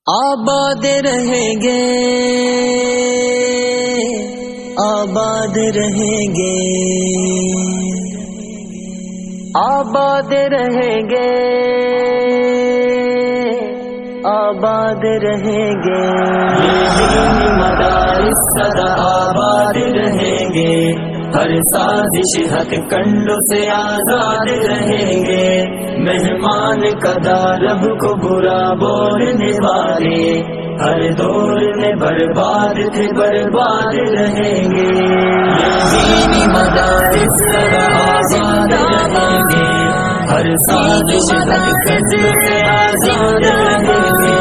آباد رہیں گے، آباد رہیں گے، آباد رہیں گے، آباد رہیں گے، یہ مدارس سدا آباد رہیں گے، ہر سازش حق کنڈوں سے آزاد رہیں گے، مہمان قدا رب کو برا بولنے والے ہر دور میں برباد تھے برباد رہیں گے، یہی مدارس سدا آزاد رہیں گے، ہر سازش حق کنڈوں سے آزاد رہیں گے،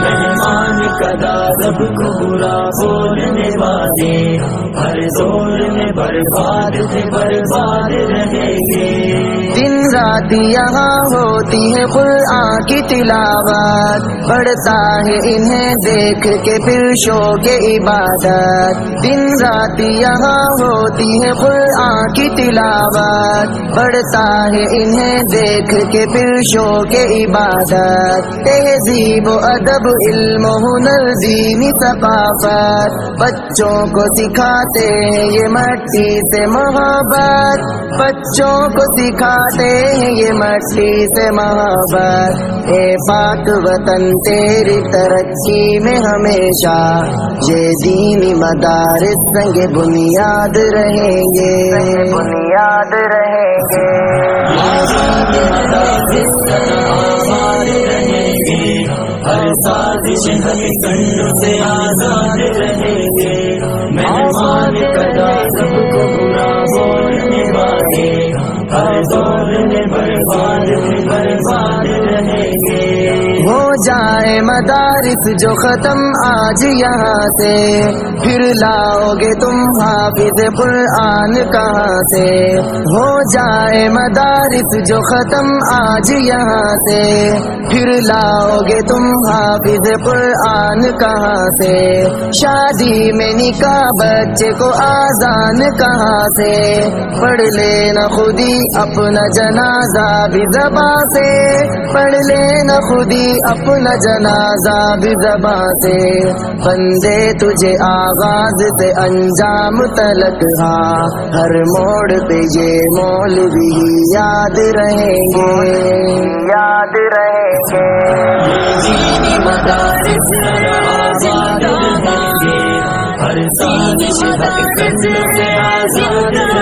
مہمان قدا رب کو برا بولنے والے ہر دور میں برباد تھے برباد رہیں گے، دن رات یہاں ہوتی ہے قرآن کی تلاوت، پڑھتا ہے انہیں دیکھ کے پھر شوق عبادت، دن رات یہاں ہوتی ہے قرآن کی تلاوت، پڑھتا ہے انہیں دیکھ کے پھر شوق عبادت، تہذیب و ادب علم و ہنر دینی ثقافت، بچوں کو سکھاتے ہیں یہ مٹی سے محبت، بچوں کو سکھاتے ہیں یہ مٹی سے محبت، اے پاک وطن تیری ترقی میں ہمیشہ یہ دینی مدارس سنگ بنیاد رہیں گے، بنیاد رہیں گے، آباد رہیں گے، ہر سازش حق کنڈوں سے آزاد رہیں گے، مہمان قدا سب کو برا بولنے والے ہر دور میں برباد برباد رہیں گے، ہو جائے مدارس جو ختم آج یہاں سے، پھر لاؤ گے تم حافظ قرآن کہاں سے، ہو جائے مدارس جو ختم آج یہاں سے، پھر لاؤ گے تم حافظ قرآن کہاں سے، شادی میں نکاح بچے کو آذان کہاں سے، پڑھ لینا خودی اپنا جنازہ بھی زباں سے، پڑھ لینا خودی اپنا جنازہ بھی زباں سے، بندے تجھے آغاز سے انجام تلک ہاں ہر موڑ پہ یہ مولوی یاد رہیں گے، یاد رہیں گے، دینی مدارس آزاد رہیں گے، ہر سازش حق کنڈوں سے آزاد